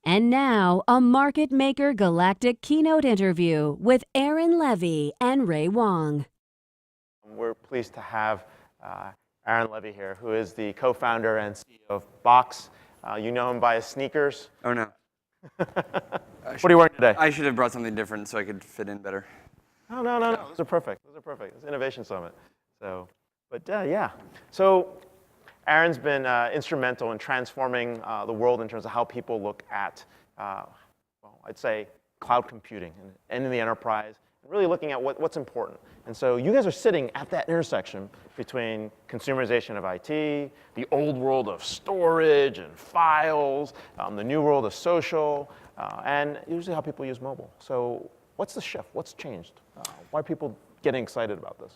And now, a Market Maker Galactic keynote interview with Aaron Levie and Ray Wang. We're pleased to have Aaron Levie here, who is the co-founder and CEO of Box. You know him by his sneakers. Oh, no. What are you wearing today? I should have brought something different so I could fit in better. No. Those are perfect. It's Innovation Summit. So Aaron's been instrumental in transforming the world in terms of how people look at, I'd say, cloud computing and in the enterprise, and really looking at what's important. And so you guys are sitting at that intersection between consumerization of IT, the old world of storage and files, the new world of social, and usually how people use mobile. So what's the shift? What's changed? Why are people getting excited about this?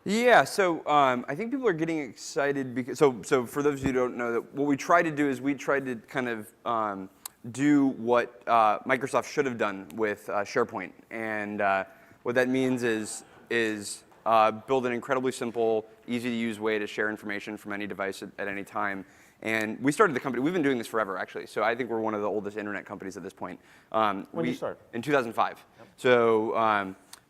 Yeah, so I think people are getting excited because, so for those of you who don't know, that what we tried to do is we tried to kind of do what Microsoft should have done with SharePoint. And what that means is build an incredibly simple, easy to use way to share information from any device at any time. And we started the company, we've been doing this forever actually, so I think we're one of the oldest internet companies at this point. When did you start? In 2005. Yep.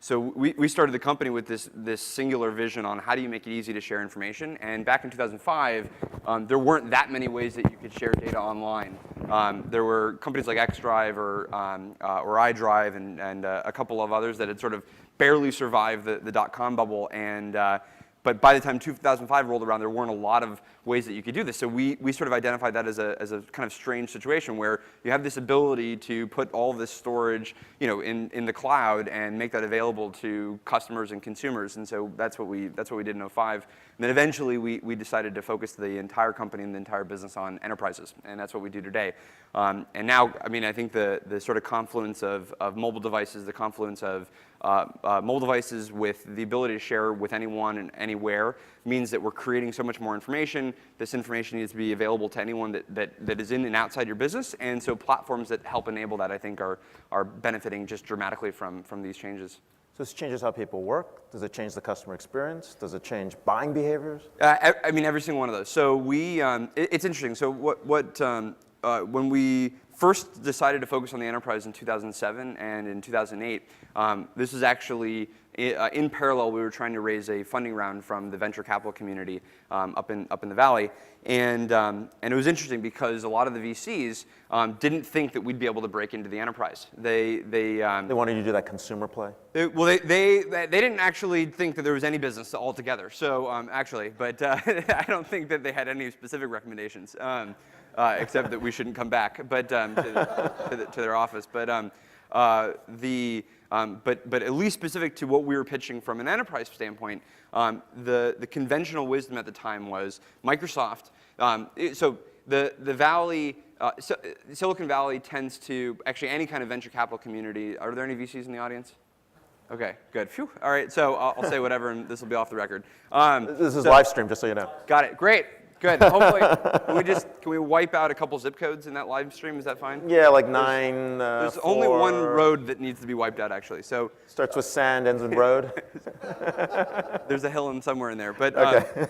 So we started the company with this singular vision on how do you make it easy to share information. And back in 2005, there weren't that many ways that you could share data online. There were companies like XDrive or iDrive and a couple of others that had sort of barely survived the dot-com bubble. But by the time 2005 rolled around, there weren't a lot of ways that you could do this. So we sort of identified that as a kind of strange situation where you have this ability to put all this storage, in the cloud and make that available to customers and consumers. And so that's what we did in '05. And then eventually we decided to focus the entire company and the entire business on enterprises, and that's what we do today. And now, I think the sort of confluence of mobile devices, the confluence of mobile devices with the ability to share with anyone and anywhere means that we're creating so much more information. This information needs to be available to anyone that is in and outside your business. And so platforms that help enable that, I think, are benefiting just dramatically from these changes. So this changes how people work? Does it change the customer experience? Does it change buying behaviors? Every single one of those. So it's interesting. So when we first decided to focus on the enterprise in 2007 and in 2008, this was actually in parallel. We were trying to raise a funding round from the venture capital community up in the valley, and it was interesting because a lot of the VCs didn't think that we'd be able to break into the enterprise. They wanted you to do that consumer play. They didn't actually think that there was any business altogether. So but I don't think that they had any specific recommendations. Except that we shouldn't come back, but to their office. But at least specific to what we were pitching from an enterprise standpoint, the conventional wisdom at the time was Microsoft. So the Valley, Silicon Valley tends to actually any kind of venture capital community. Are there any VCs in the audience? Okay, good. Phew. All right, so I'll say whatever, and this will be off the record. This is live stream, just so you know. Got it. Great. Good. Hopefully, can we wipe out a couple zip codes in that live stream? Is that fine? Yeah, like 9. There's 4. only one road that needs to be wiped out, actually. So starts with sand, ends in road. There's a hill in somewhere in there, but okay.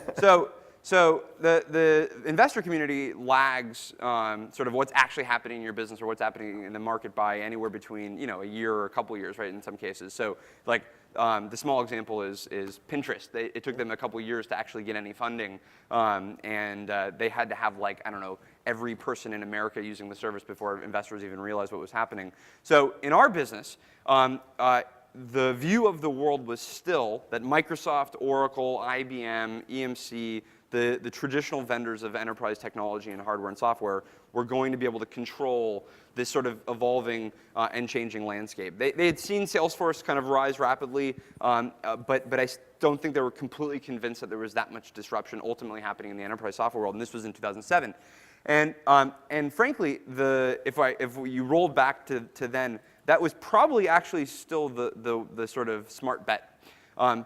So the investor community lags sort of what's actually happening in your business or what's happening in the market by anywhere between a year or a couple years, right? In some cases, so like. The small example is Pinterest. It took them a couple years to actually get any funding, and they had to have every person in America using the service before investors even realized what was happening. So in our business, the view of the world was still that Microsoft, Oracle, IBM, EMC, the traditional vendors of enterprise technology and hardware and software were going to be able to control this sort of evolving and changing landscape. They had seen Salesforce kind of rise rapidly, but I don't think they were completely convinced that there was that much disruption ultimately happening in the enterprise software world, and this was in 2007. And frankly, if you rolled back to then, that was probably actually still the sort of smart bet.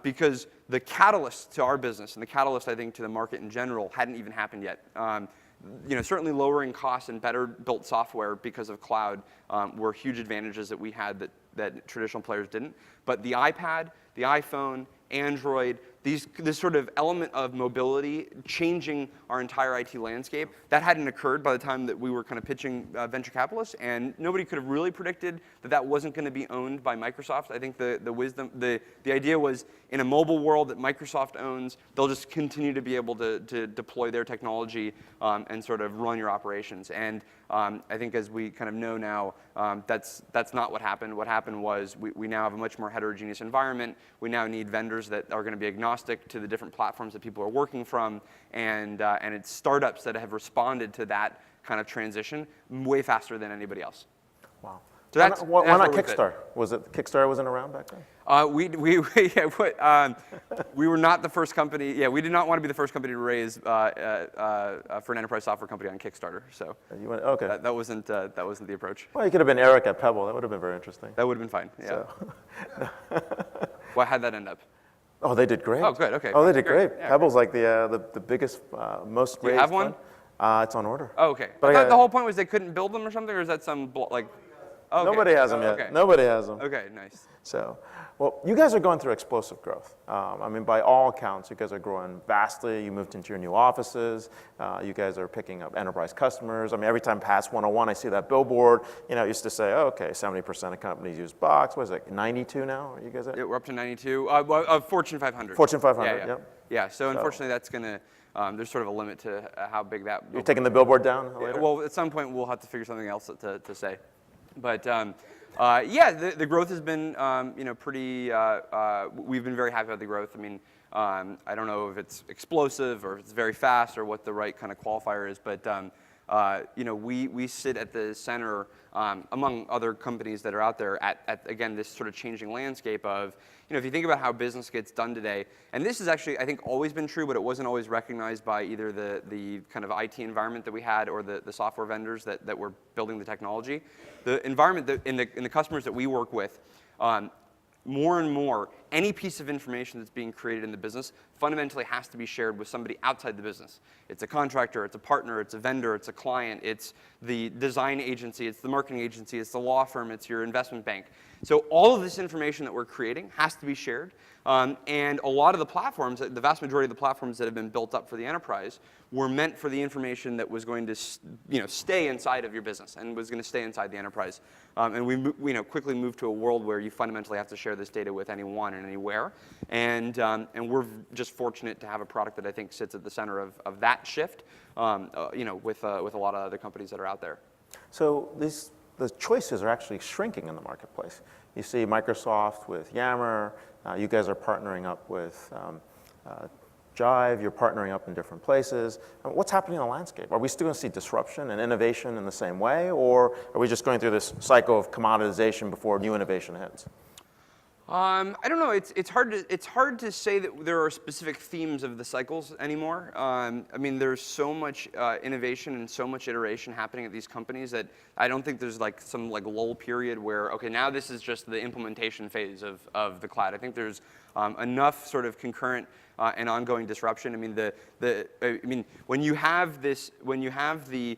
Because the catalyst to our business and the catalyst, I think, to the market in general hadn't even happened yet. Certainly lowering costs and better built software because of cloud were huge advantages that we had that traditional players didn't. But the iPad, the iPhone, Android, this sort of element of mobility changing our entire IT landscape, that hadn't occurred by the time that we were kind of pitching venture capitalists, and nobody could have really predicted that that wasn't going to be owned by Microsoft. I think the idea was, in a mobile world that Microsoft owns, they'll just continue to be able to deploy their technology and sort of run your operations. And I think, as we kind of know now, that's not what happened. What happened was we now have a much more heterogeneous environment. We now need vendors that are going to be agnostic to the different platforms that people are working from, and it's startups that have responded to that kind of transition way faster than anybody else. Wow. So that's why not where Kickstarter? Was it Kickstarter wasn't around back then? We were not the first company. Yeah, we did not want to be the first company to raise for an enterprise software company on Kickstarter. So Okay. that wasn't the approach. Well, you could have been Eric at Pebble. That would have been very interesting. That would have been fine. Yeah. So. Well, how'd that end up? Oh, they did great. Oh, good. Okay. Oh, they did Great. great. Yeah, Pebble's like the biggest, most Do you raised have one? fund. It's on order. Oh, okay. But I thought the whole point was they couldn't build them or something, or is that some like? Oh, okay. Nobody has them yet. Okay. Nobody has them. Okay, nice. So, well, you guys are going through explosive growth. I mean, by all accounts, you guys are growing vastly. You moved into your new offices. You guys are picking up enterprise customers. I mean, every time past 101, I see that billboard. You know, it used to say, oh, okay, 70% of companies use Box. What is it, 92 now? Are you guys at? Yeah, we're up to 92. Fortune 500. Fortune 500, Yeah. yep. Yeah. So unfortunately, that's gonna. There's sort of a limit to how big that. You're taking the billboard down later? Well, at some point, we'll have to figure something else to say. But yeah, the growth has been, pretty. We've been very happy about the growth. I mean, I don't know if it's explosive or if it's very fast or what the right kind of qualifier is, but we sit at the center, among other companies that are out there, at again this sort of changing landscape of, if you think about how business gets done today, and this has actually, I think, always been true, but it wasn't always recognized by either the kind of IT environment that we had or the software vendors that were building the technology. The environment that in the customers that we work with, more and more, any piece of information that's being created in the business fundamentally has to be shared with somebody outside the business. It's a contractor, it's a partner, it's a vendor, it's a client, it's the design agency, it's the marketing agency, it's the law firm, it's your investment bank. So all of this information that we're creating has to be shared. And a lot of the platforms, the vast majority of the platforms that have been built up for the enterprise were meant for the information that was going to stay inside of your business and was going to stay inside the enterprise. And we quickly moved to a world where you fundamentally have to share this data with anyone and anywhere. And we're just fortunate to have a product that I think sits at the center of that shift, with a lot of other companies that are out there. So the choices are actually shrinking in the marketplace. You see Microsoft with Yammer. You guys are partnering up with Jive. You're partnering up in different places. What's happening in the landscape? Are we still going to see disruption and innovation in the same way, or are we just going through this cycle of commoditization before new innovation hits? I don't know. It's hard to say that there are specific themes of the cycles anymore. I mean, there's so much innovation and so much iteration happening at these companies that I don't think there's like some lull period where, okay, now this is just the implementation phase of the cloud. I think there's enough sort of concurrent and ongoing disruption. I mean, when you have the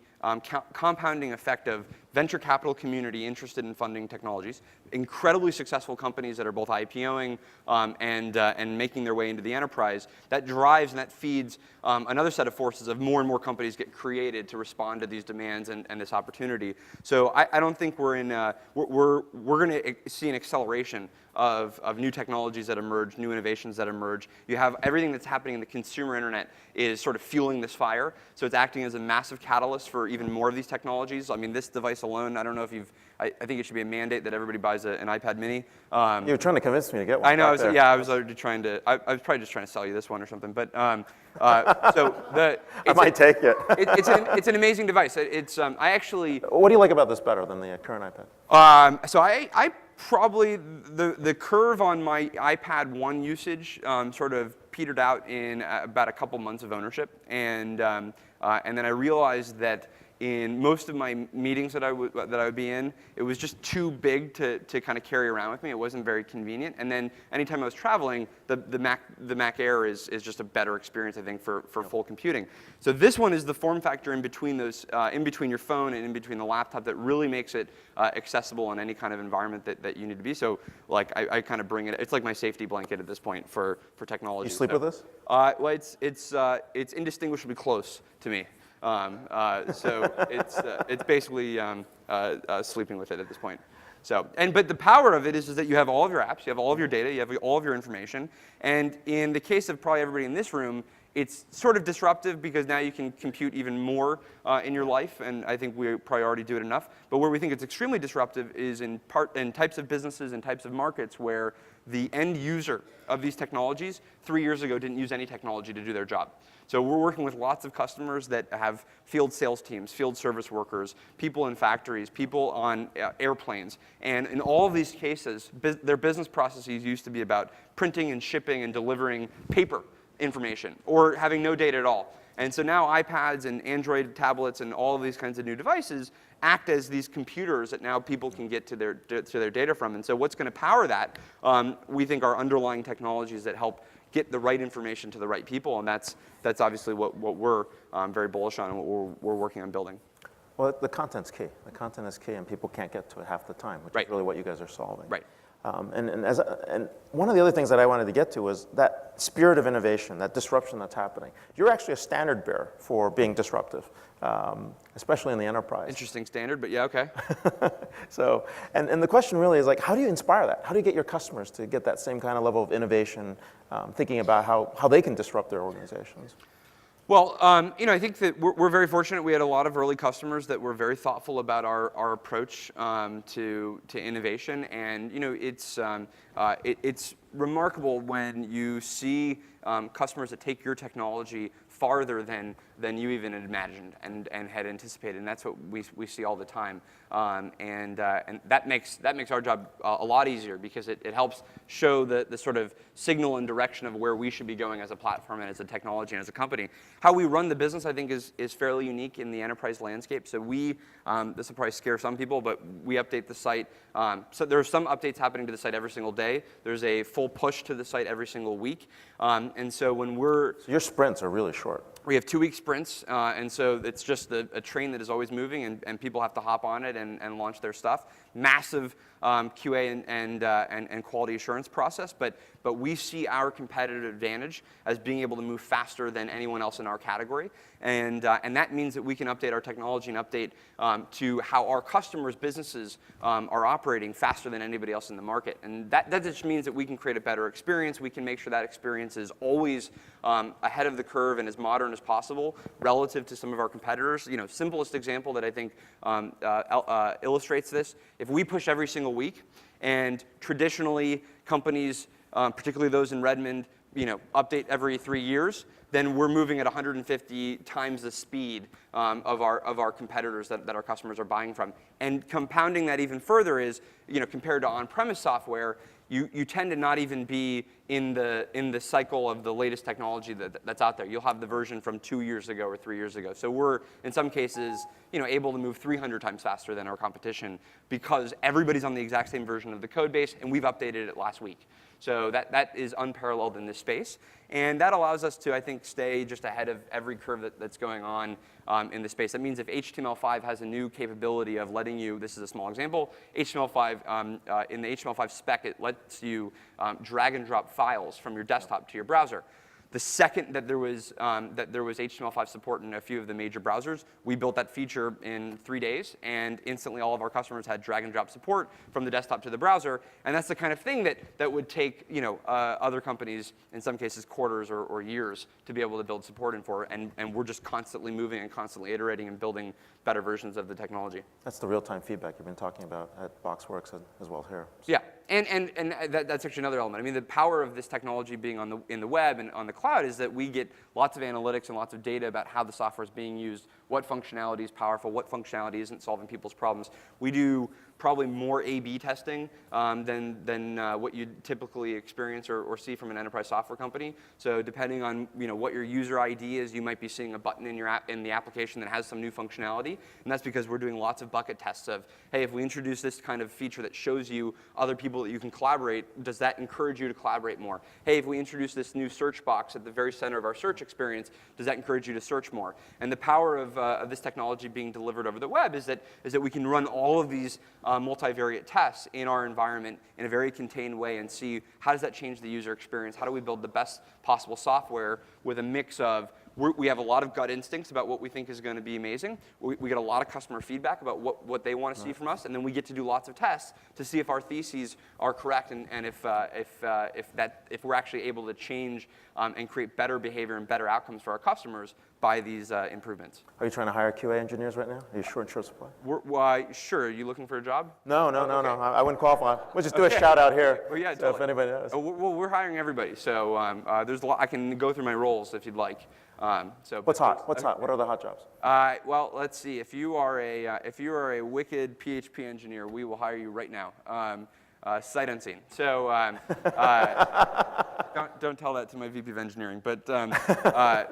compounding effect of venture capital community interested in funding technologies, incredibly successful companies that are both IPOing and making their way into the enterprise, that drives and that feeds another set of forces of more and more companies get created to respond to these demands and this opportunity. So I don't think we're going to see an acceleration of new technologies that emerge, new innovations that emerge. You have everything that's happening in the consumer internet is sort of fueling this fire. So it's acting as a massive catalyst for even more of these technologies. I mean, this device alone, I don't know if I think it should be a mandate that everybody buys an iPad mini. You were trying to convince me to get one. I know. I was already trying to. I was probably just trying to sell you this one or something. But I might take it. It's an amazing device. I actually. What do you like about this better than the current iPad? So I probably the curve on my iPad 1 usage sort of petered out in about a couple months of ownership, and then I realized that in most of my meetings that I would be in, it was just too big to kind of carry around with me. It wasn't very convenient. And then anytime I was traveling, the Mac Air is just a better experience, I think, for full computing. So this one is the form factor in between those, in between your phone and in between the laptop that really makes it accessible in any kind of environment that you need to be. So like I kind of bring it. It's like my safety blanket at this point for technology. You sleep with this? Well, it's indistinguishably close to me. So it's basically sleeping with it at this point. So, but the power of it is that you have all of your apps, you have all of your data, you have all of your information. And in the case of probably everybody in this room, it's sort of disruptive because now you can compute even more in your life, and I think we probably already do it enough. But where we think it's extremely disruptive is in types of businesses and types of markets where the end user of these technologies 3 years ago didn't use any technology to do their job. So we're working with lots of customers that have field sales teams, field service workers, people in factories, people on airplanes. And in all of these cases, their business processes used to be about printing and shipping and delivering paper information or having no data at all. And so now iPads and Android tablets and all of these kinds of new devices act as these computers that now people can get to their data from. And so what's going to power that, we think, are underlying technologies that help get the right information to the right people. And that's obviously what we're very bullish on and what we're working on building. Well, the content's key. The content is key, and people can't get to it half the time, which Right. is really what you guys are solving. Right. And one of the other things that I wanted to get to was that spirit of innovation, that disruption that's happening. You're actually a standard bearer for being disruptive, especially in the enterprise. Interesting standard, but yeah, okay. So, and the question really is like, how do you inspire that? How do you get your customers to get that same kind of level of innovation, thinking about how they can disrupt their organizations? Well, I think that we're very fortunate. We had a lot of early customers that were very thoughtful about our approach to innovation, and it's remarkable when you see customers that take your technology farther than you even had imagined and had anticipated, and that's what we see all the time. And that makes our job a lot easier because it helps show the sort of signal and direction of where we should be going as a platform and as a technology and as a company. How we run the business, I think, is fairly unique in the enterprise landscape. So this will probably scare some people, but we update the site. So there are some updates happening to the site every single day. There's a full push to the site every single week. And so when So your sprints are really short. we have 2-week sprints, and so it's just a train that is always moving, and people have to hop on it and launch their stuff. Massive QA and quality assurance process, but we see our competitive advantage as being able to move faster than anyone else in our category, and that means that we can update our technology and update to how our customers' businesses are operating faster than anybody else in the market, and that just means that we can create a better experience. We can make sure that experience is always ahead of the curve and as modern as possible relative to some of our competitors. Simplest example that I think illustrates this: if we push every single week, and traditionally companies, particularly those in Redmond, update every 3 years, then we're moving at 150 times the speed of our competitors that our customers are buying from. And compounding that even further is, compared to on-premise software, you tend to not even be in the cycle of the latest technology that's out there. You'll have the version from 2 years ago or 3 years ago. So we're, in some cases, able to move 300 times faster than our competition because everybody's on the exact same version of the code base, and we've updated it last week. So that is unparalleled in this space. And that allows us to, I think, stay just ahead of every curve that's going on in the space. That means if HTML5 has a new capability of letting you, this is a small example, HTML5, in the HTML5 spec, it lets you drag and drop files from your desktop to your browser. The second that there was HTML5 support in a few of the major browsers, we built that feature in 3 days, and instantly all of our customers had drag and drop support from the desktop to the browser. And that's the kind of thing that would take other companies, in some cases, quarters or years to be able to build support in for. And we're just constantly moving and constantly iterating and building better versions of the technology. That's the real-time feedback you've been talking about at BoxWorks as well here. Yeah, and that's actually another element. I mean, the power of this technology being in the web and on the cloud is that we get lots of analytics and lots of data about how the software is being used, what functionality is powerful, what functionality isn't solving people's problems. We do probably more A/B testing than what you'd typically experience or see from an enterprise software company. So depending on what your user ID is, you might be seeing a button in your in the application that has some new functionality, and that's because we're doing lots of bucket tests of, hey, if we introduce this kind of feature that shows you other people that you can collaborate, does that encourage you to collaborate more? Hey, if we introduce this new search box at the very center of our search experience, does that encourage you to search more? And the power of this technology being delivered over the web is that we can run all of these multivariate tests in our environment in a very contained way and see how does that change the user experience? How do we build the best possible software with a mix of we have a lot of gut instincts about what we think is going to be amazing. We get a lot of customer feedback about what they want to see from us, and then we get to do lots of tests to see if our theses are correct and if we're actually able to change and create better behavior and better outcomes for our customers by these improvements. Are you trying to hire QA engineers right now? Are you short supply? Sure. Are you looking for a job? No. I wouldn't qualify. We'll just do a shout out here. Well, yeah, so totally. if anybody knows. Well, we're hiring everybody, so there's a lot. I can go through my roles if you'd like. What's hot? What's hot? What are the hot jobs? Well, let's see. If you are a wicked PHP engineer, we will hire you right now. Sight unseen. So don't tell that to my VP of engineering. But I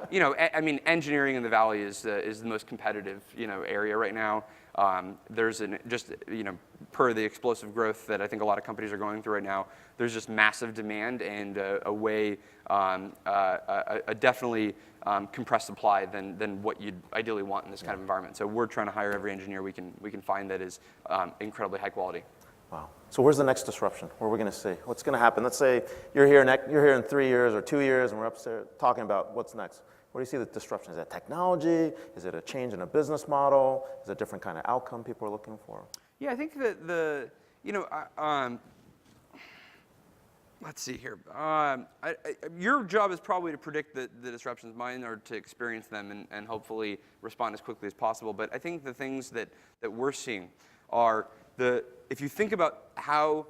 mean, engineering in the Valley is the most competitive area right now. There's per the explosive growth that I think a lot of companies are going through right now, there's just massive demand and a definitely compressed supply than what you'd ideally want in this kind of environment. So we're trying to hire every engineer we can find that is incredibly high quality. Wow. So where's the next disruption? What are we going to see? What's going to happen? Let's say you're here in 3 years or 2 years, and we're upstairs talking about what's next. Where do you see the disruption? Is that technology? Is it a change in a business model? Is it a different kind of outcome people are looking for? Yeah, I think that let's see here. Your job is probably to predict the disruptions. Mine are to experience them and hopefully respond as quickly as possible. But I think the things that we're seeing are if you think about how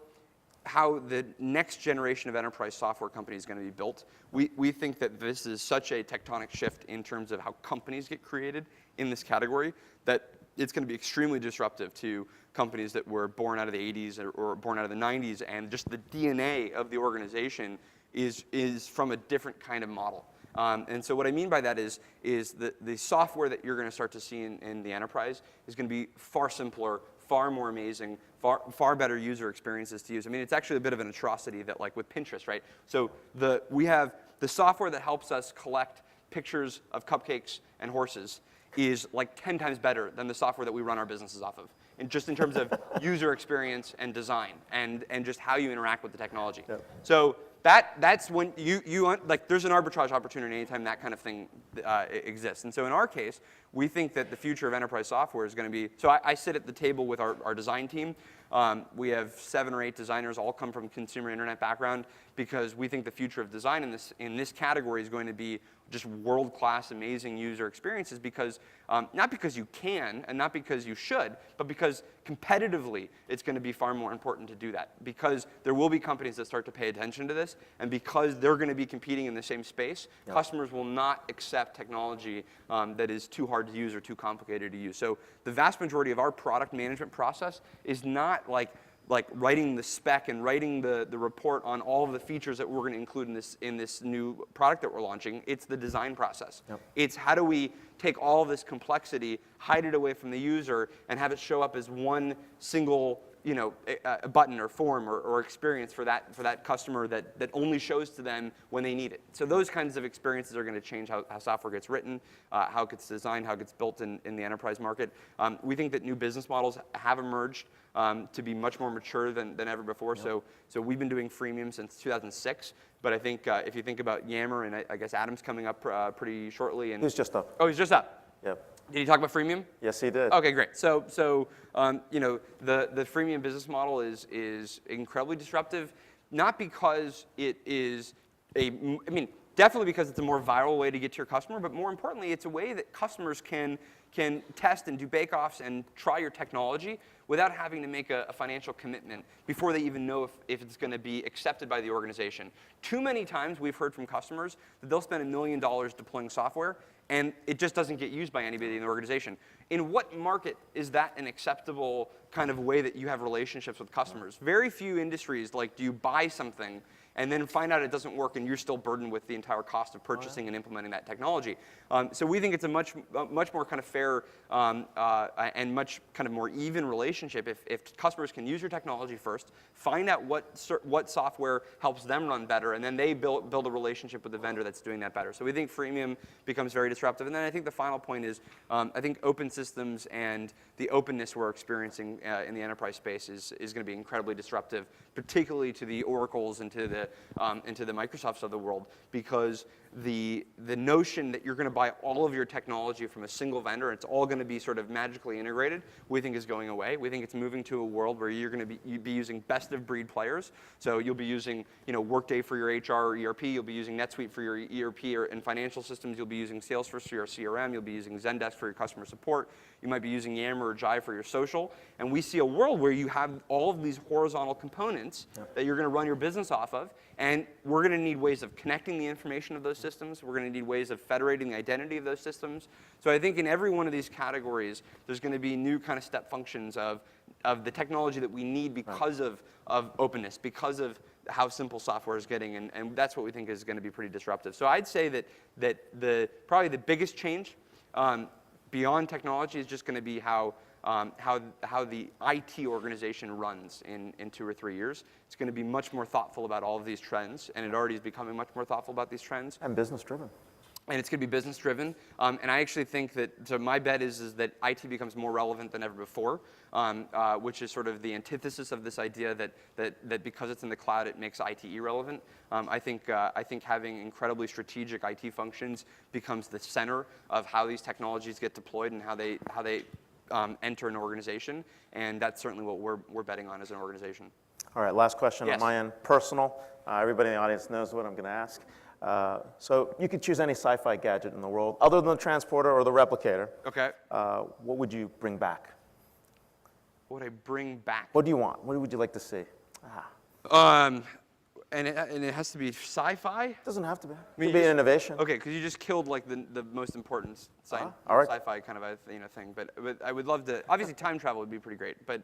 the next generation of enterprise software companies is going to be built, we think that this is such a tectonic shift in terms of how companies get created in this category that it's going to be extremely disruptive to companies that were born out of the 80s or born out of the 90s, and just the DNA of the organization is from a different kind of model. And so what I mean by that is the software that you're going to start to see in the enterprise is going to be far simpler, far more amazing, far better user experiences to use. I mean, it's actually a bit of an atrocity that, like with Pinterest, right? So we have the software that helps us collect pictures of cupcakes and horses is like 10 times better than the software that we run our businesses off of, and just in terms of user experience and design and just how you interact with the technology. Yep. So that's when you like there's an arbitrage opportunity anytime that kind of thing exists. And so in our case, we think that the future of enterprise software is going to be, so I sit at the table with our design team. We have 7 or 8 designers, all come from consumer internet background, because we think the future of design in this category is going to be just world-class, amazing user experiences, because not because you can and not because you should, but because competitively it's going to be far more important to do that, because there will be companies that start to pay attention to this, and because they're going to be competing in the same space, yep, customers will not accept technology that is too hard to use or too complicated to use. So the vast majority of our product management process is not like writing the spec and writing the report on all of the features that we're going to include in this new product that we're launching. It's the design process. Yep. It's how do we take all of this complexity, hide it away from the user, and have it show up as one single a button or form or experience for that customer that only shows to them when they need it. So those kinds of experiences are going to change how software gets written, how it gets designed, how it gets built in the enterprise market. We think that new business models have emerged to be much more mature than ever before. Yep. So we've been doing freemium since 2006. But I think if you think about Yammer, and I guess Adam's coming up pretty shortly. And he's just up. Oh, he's just up. Yep. Did he talk about freemium? Yes, he did. Okay, great. So the freemium business model is incredibly disruptive, not because it is definitely because it's a more viral way to get to your customer, but more importantly, it's a way that customers can test and do bake-offs and try your technology without having to make a financial commitment before they even know if it's going to be accepted by the organization. Too many times we've heard from customers that they'll spend $1 million deploying software, and it just doesn't get used by anybody in the organization. In what market is that an acceptable kind of way that you have relationships with customers? Very few industries, like, do you buy something and then find out it doesn't work and you're still burdened with the entire cost of purchasing and implementing that technology. So we think it's a much more kind of fair and much kind of more even relationship if customers can use your technology first, find out what software helps them run better, and then they build a relationship with the vendor that's doing that better. So we think freemium becomes very disruptive. And then I think the final point is I think open systems and the openness we're experiencing in the enterprise space is going to be incredibly disruptive, particularly to the Oracles and to the Microsofts of the world, because the notion that you're going to buy all of your technology from a single vendor, it's all going to be sort of magically integrated, we think is going away. We think it's moving to a world where you're going to be using best of breed players. So you'll be using Workday for your HR or ERP. You'll be using NetSuite for your ERP and financial systems. You'll be using Salesforce for your CRM. You'll be using Zendesk for your customer support. You might be using Yammer or Jive for your social. And we see a world where you have all of these horizontal components that you're going to run your business off of. And we're going to need ways of connecting the information of those systems. We're going to need ways of federating the identity of those systems. So I think in every one of these categories, there's going to be new kind of step functions of the technology that we need because of openness, because of how simple software is getting, and that's what we think is going to be pretty disruptive. So I'd say that probably the biggest change beyond technology is just going to be how the IT organization runs in 2 or 3 years. It's going to be much more thoughtful about all of these trends, and it already is becoming much more thoughtful about these trends. And business driven. And it's going to be business driven. And I actually think that, so my bet is that IT becomes more relevant than ever before, which is sort of the antithesis of this idea that because it's in the cloud, it makes IT irrelevant. I think having incredibly strategic IT functions becomes the center of how these technologies get deployed and how they enter an organization. And that's certainly what we're betting on as an organization. All right, last question on my end. Personal. Everybody in the audience knows what I'm going to ask. So you could choose any sci-fi gadget in the world, other than the transporter or the replicator. Okay. What would you bring back? What would I bring back? What do you want? What would you like to see? And it has to be sci-fi? It doesn't have to be. It mean, could be an innovation. Okay, because you just killed like the most important all right. sci-fi kind of a thing. But I would love to. Obviously, time travel would be pretty great. But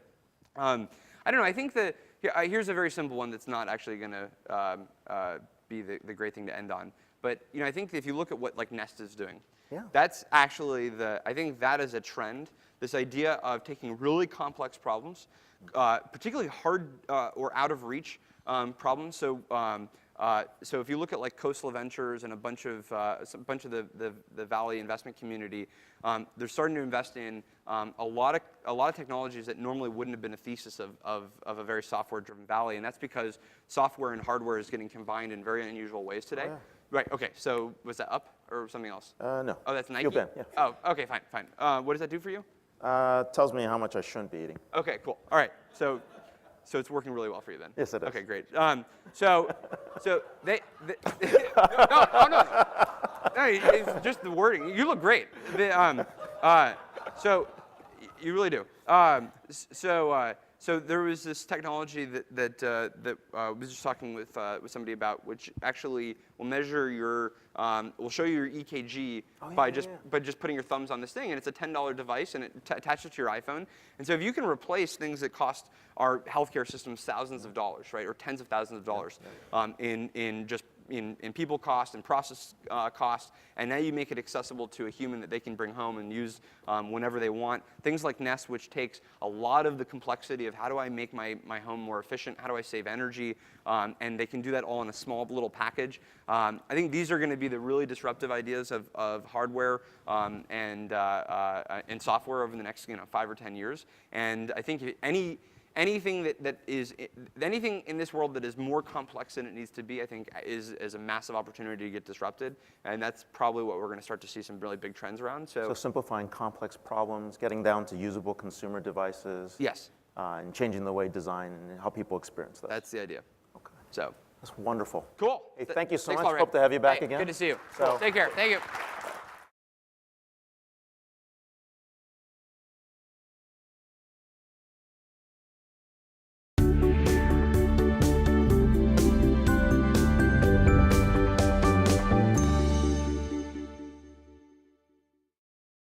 I don't know. I think that here's a very simple one that's not actually going to be the great thing to end on. But I think if you look at what like Nest is doing, that's actually I think that is a trend. This idea of taking really complex problems, particularly hard or out of reach problems. So if you look at like Khosla Ventures and a bunch of the Valley investment community, they're starting to invest in a lot of technologies that normally wouldn't have been a thesis of a very software-driven Valley, and that's because software and hardware is getting combined in very unusual ways today. Oh, yeah. Right. Okay. So was that up or something else? No. Oh, that's Nike. Fuel pen, yeah. Oh, okay. Fine. What does that do for you? Tells me how much I shouldn't be eating. Okay. Cool. All right. So it's working really well for you then. Yes, it is. Okay, great. So they no, it's just the wording. You look great. So you really do. So there was this technology that I was just talking with somebody about, which actually will measure will show you your EKG by just putting your thumbs on this thing, and it's a $10 device, and it attaches to your iPhone. And so if you can replace things that cost our healthcare systems thousands of dollars, right, or tens of thousands of dollars, in people cost and process cost, and now you make it accessible to a human that they can bring home and use whenever they want. Things like Nest, which takes a lot of the complexity of how do I make my home more efficient, how do I save energy, and they can do that all in a small little package. I think these are going to be the really disruptive ideas of hardware and software over the next 5 or 10 years. And I think anything anything in this world that is more complex than it needs to be, I think, is a massive opportunity to get disrupted, and that's probably what we're going to start to see some really big trends around. So simplifying complex problems, getting down to usable consumer devices. Yes. And changing the way design and how people experience that. That's the idea. Okay. So that's wonderful. cool. Hey, thank you so Thanks, much. Ray. Hope to have you back hey, again. Good to see you. So, take care. Thank you.